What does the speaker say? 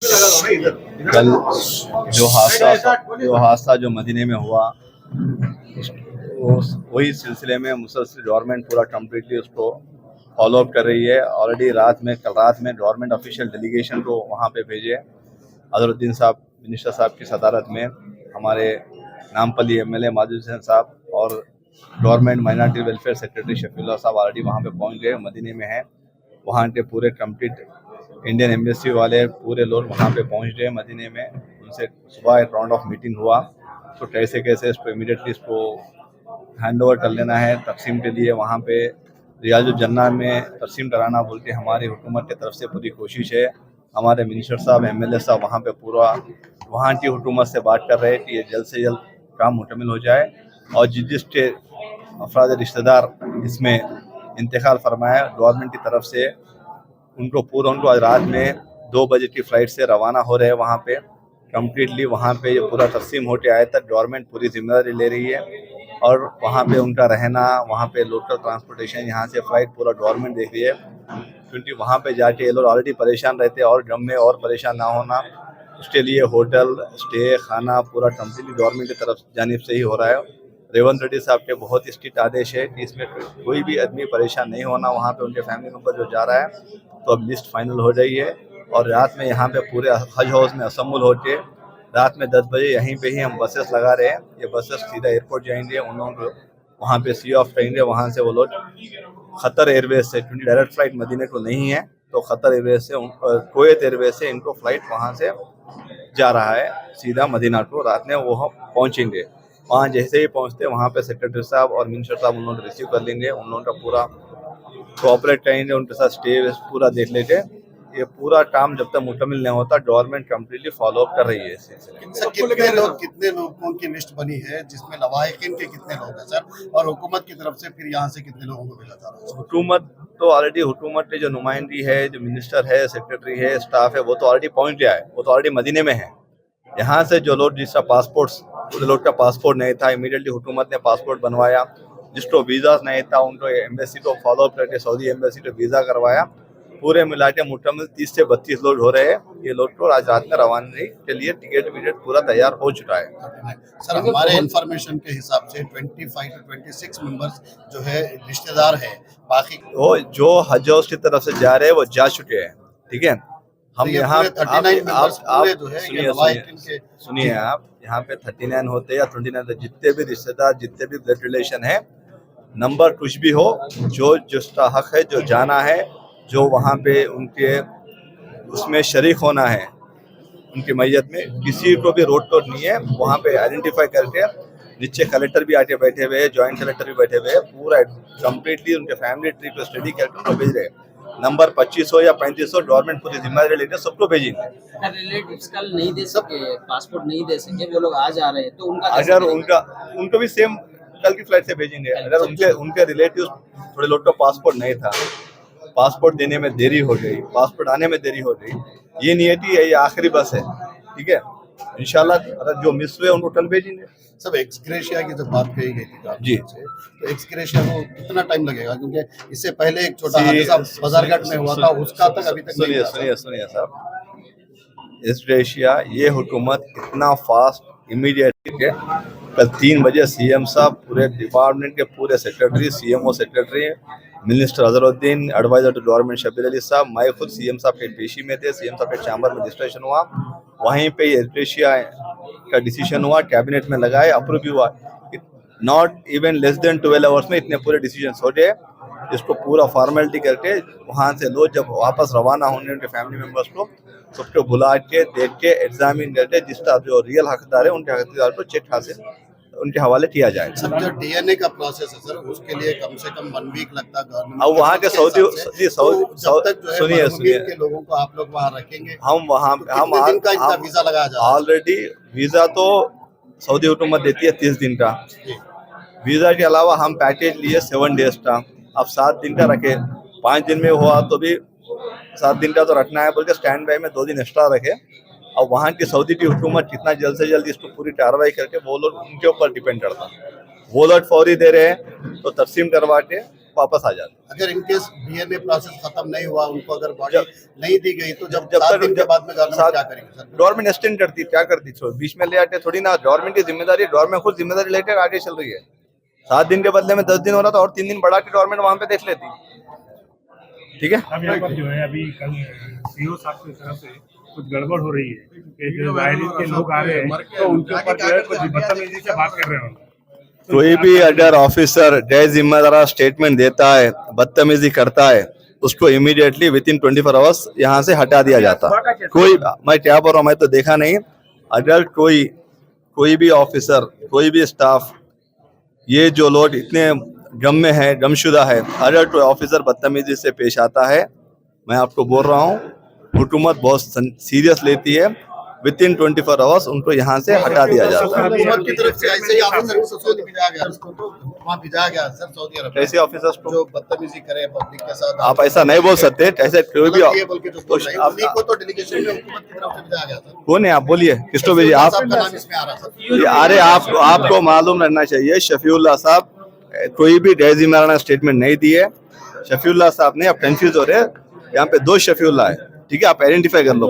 कल जो हादसा जो मदीने में हुआ, वही सिलसिले में मुसलसल गवर्नमेंट पूरा कम्प्लीटली उसको फॉलो अप कर रही है। ऑलरेडी कल रात में गवर्नमेंट ऑफिशियल डेलीगेशन को वहाँ पे भेजे। अजहरुद्दीन साहब मिनिस्टर साहब की सदारत में हमारे नामपल्ली एमएलए माजिद हुसैन साहब और government minority welfare secretary Shafiullah साहब ऑलरेडी वहाँ पे पहुँच गए, मदीने में हैं। वहाँ के पूरे कंप्लीट इंडियन एम्बेसी वाले पूरे लोग वहाँ पे पहुँच गए मदीने में। उनसे सुबह एक राउंड ऑफ मीटिंग हुआ, तो कैसे कैसे इसको इमीडिएटली इसको हैंड ओवर कर लेना है तकसीम के लिए। वहाँ पे रियाजुल जन्ना में तकसीम कराना बोल के हमारी हुकूमत की तरफ से पूरी कोशिश है। हमारे मिनिस्टर साहब एमएलए साहब वहाँ पे पूरा वहाँ की हुकूमत से बात कर रहे हैं कि ये जल्द से जल्द काम मुकम्मल हो जाए, और जिस अफराद रिश्तेदार इसमें इंतकाल फरमाया गवर्नमेंट की तरफ से उनको आज रात में 2 बजे की फ़्लाइट से रवाना हो रहे हैं। वहाँ पे कम्प्लीटली वहाँ पे ये पूरा तकसीम होके आए तक गवर्नमेंट पूरी जिम्मेदारी ले रही है, और वहाँ पे उनका रहना, वहाँ पे लोकल ट्रांसपोर्टेशन, यहाँ से फ़्लाइट पूरा गवर्नमेंट देख रही है। क्योंकि वहाँ पे जाके ये लोग ऑलरेडी परेशान रहते हैं, और गम में और परेशान ना होना, उसके लिए होटल स्टे खाना पूरा कम्प्लीटली गवर्नमेंट की तरफ जानिब से ही हो रहा है। रेवंत रेड्डी साहब के बहुत स्ट्रिक्ट आदेश है कि इसमें कोई भी आदमी परेशान नहीं होना। वहाँ पे उनके फैमिली मेम्बर जो जा रहा है, तो अब लिस्ट फाइनल हो गई है, और रात में यहाँ पे पूरे हज हाउस में असम्बल होके रात में 10 बजे यहीं पे ही हम बसेस लगा रहे हैं। ये बसेस सीधा एयरपोर्ट जाएंगे, उन लोगों को वहाँ पे सी ऑफ करेंगे। वहाँ से वो लोग खतर एयरवेज से, क्योंकि डायरेक्ट फ्लाइट मदीने को नहीं है, तो खतर एयरवेज से कुवैत एयरवेज से इनको फ्लाइट वहाँ से जा रहा है सीधा मदीना को। रात में वो हम पहुँचेंगे। वहाँ जैसे ही पहुँचते वहाँ पे सेक्रेटरी साहब और मिनिस्टर साहब उन लोगों को रिसीव कर लेंगे, उन लोगों का पूरा कोऑपरेट करेंगे, उनके साथ स्टे पूरा देख लेंगे। ये पूरा काम जब तक मुकम्मल नहीं होता गवर्नमेंट कम्प्लीटली फॉलो अप कर रही है इस सिलसिले। कितने लोगों की लिस्ट बनी है, जिसमें लवाहिकीन के कितने लोग हैं सर, और हुकूमत की तरफ से फिर यहाँ से कितने लोगों को भेजा जा रहा है? हुकूमत तो ऑलरेडी, हुकूमत के जो नुमाइंदी है, जो मिनिस्टर है, सेक्रेटरी है, स्टाफ है, वो तो ऑलरेडी पहुँच गया है, वो तो ऑलरेडी मदीने में है। यहाँ से जो लोग जिसका लोग का पासपोर्ट नहीं था, इमीडिएटली हुकूमत ने पासपोर्ट बनवाया। जिसको वीज़ा नहीं था उनको एम्बेसी को फॉलो अप करके सऊदी एम्बेसी को वीज़ा करवाया। पूरे मिला के मुकम्मल 30 से 32 लोग हो रहे हैं। ये लोग को आज रात में रवानगी के लिए टिकट पूरा तैयार हो चुका है। सर, हमारे इंफॉर्मेशन के हिसाब से 25 to 26 मेंबर्स जो है रिश्तेदार है, बाकी वो जो हज हाउस की तरफ से जा रहे हैं वो जा चुके हैं। ठीक है, हम यहाँ सुनिए, आप यहाँ पे 39 होते या 29, जितने भी रिश्तेदार, जितने भी ब्लड रिलेशन है, नंबर कुछ भी हो, जो जिसका हक है, जो जाना है, जो वहाँ पे उनके उसमें शरीक होना है, उनकी मैयत में किसी को भी रोड टोक नहीं है। वहाँ पे आइडेंटिफाई करके नीचे कलेक्टर भी आके बैठे हुए हैं, जॉइंट कलेक्टर भी बैठे हुए हैं, पूरा कम्प्लीटली उनके फैमिली ट्री को स्टडी करके उनको भेज रहे हैं। नंबर 25 हो या 35 हो, गवर्नमेंट पूरी जिम्मेदारी लेकर सबको भेजेंगे। रिलेटिव्स कल नहीं दे सके, पासपोर्ट नहीं दे सके, वो लोग आज आ रहे हैं, तो उनका अगर उनको भी सेम कल की फ्लाइट से भेजेंगे। अगर उनके रिलेटिव्स थोड़े लोग का पासपोर्ट नहीं था, पासपोर्ट देने में देरी हो गई, पासपोर्ट आने में देरी हो गई, ये नियति है, ये आखिरी बस है। ठीक है, इंशाल्लाह अगर जो मिस हुए उनको कल भेजेंगे। सब एक्सग्रेशिया की जब बात कही गई थी जी, तो एक्सग्रेशिया को कितना टाइम लगेगा, क्योंकि इससे पहले एक छोटा हादसा बाजारघाट में हुआ था, उसका तक अभी तक सुनिए साहब, एक्सग्रेशिया ये हुकूमत इतना फास्ट इमीडिएट है। कल 3 बजे सीएम साहब, पूरे डिपार्टमेंट के पूरे secretary, CMO secretary, minister Azharuddin, advisor to government Shabbir Ali साहब, मैं खुद सीएम साहब के पेशी में थे। सीएम साहब के चैम्बर में रजिस्ट्रेशन हुआ, वहीं पे एक्सग्रेशिया का डिसीजन हुआ, कैबिनेट में लगाए, अप्रूव भी हुआ। Not even less than 12 hours में इतने पूरे डिसीजन हो गए। इसको पूरा फॉर्मेलिटी करके वहाँ से लोग जब वापस रवाना होंगे, उनके फैमिली मेम्बर्स को सबको बुला के, देख के, एग्जामिन करके, जिसका जो रियल हकदार है उनके हकदार को चेक हासिल उनके हवाले किया जाए। सर, जो डीएनए का प्रोसेस है सर, उसके लिए कम से कम 1 वीक लगता है गवर्नमेंट। अब वहाँ के सुनिए, के लोगों को आप लोग वहाँ रखेंगे, हम वहाँ हम वीजा लगाया जाए। ऑलरेडी वीजा तो सऊदी हुकूमत देती है 30 दिन का। वीजा के अलावा हम पैकेज लिए 7 डेज का। अब 7 दिन का रखे, 5 दिन में हुआ तो भी 7 दिन का तो रखना है, बल्कि स्टैंड बाई में 2 दिन एक्स्ट्रा रखे। और वहाँ की सऊदी की हुकूमत कितना जल्द से जल्द इसको पूरी कार्रवाई करके, वो लोग उनके ऊपर डिपेंड करता है। वो लोग फौरी दे रहे हैं तो तकसीम करवा के वापस आ जाते। अगर इनकेस डीएनए प्रोसेस खत्म नहीं हुआ, उनको अगर बॉडी जब- नहीं दी गई तो जब जब 7 तक- दिन के जब- बाद में गवर्नमेंट सात- क्या करेगी सर? गवर्नमेंट एक्सटेंड करती, क्या करती, बीच में ले आते थोड़ी ना। गवर्नमेंट की जिम्मेदारी, गवर्नमेंट खुद जिम्मेदारी लेकर आगे चल रही है। 7 दिन के बदले में 10 दिन हो रहा था और 3 दिन बढ़ा के गवर्नमेंट वहां पे देख लेती। ठीक है। अब यहाँ पर जो है अभी कल सीओ साहब की तरफ से कुछ गड़बड़ हो रही है कि जो वायरस के लोग आ रहे हैं तो उनके ऊपर जो है कुछ बदतमीजी से बात कर रहे हैं। कोई भी अगर ऑफिसर गैर जिम्मेदार स्टेटमेंट देता है, बदतमीजी करता है, उसको इमीडिएटली विद इन 24 आवर्स यहाँ से हटा दिया जाता। कोई, मैं क्या बोल रहा हूँ, मैं तो देखा नहीं। अगर कोई भी ऑफिसर, कोई भी स्टाफ, ये जो लोग इतने गम में है, गमशुदा है, अगर कोई ऑफिसर बदतमीजी से पेश आता है, मैं आपको बोल रहा हूँ हुकूमत बहुत सीरियस लेती है। विद इन 24 आवर्स उनको यहाँ से हटा दिया जाता है। हुकूमत की तरफ से ऐसे ही ऑफिसर को सऊदी भेजा गया, वहाँ भेजा गया सर सऊदी अरब में। कैसे ऑफिसर्स को जो बदतमीजी करे पब्लिक के साथ, आप ऐसा नहीं बोल सकते। ऐसे कोई भी ये बोल के जो बोल रहे हैं, उन्हीं को तो डेलीगेशन में हुकूमत की तरफ से भेजा गया सर। कौन है आप बोलिए, किसको भेजिए आप? साहब का नाम इसमें आ रहा सर। अरे आपको मालूम रहना चाहिए, शफीउल्लाह साहब कोई भी गैर जिम्मेदाराना स्टेटमेंट नहीं दिए। शफीउल्लाह साहब ने, आप कंफ्यूज हो रहे हैं, यहाँ पे 2 शफीउल्लाह है। ठीक है, आप आइडेंटिफाई कर लो।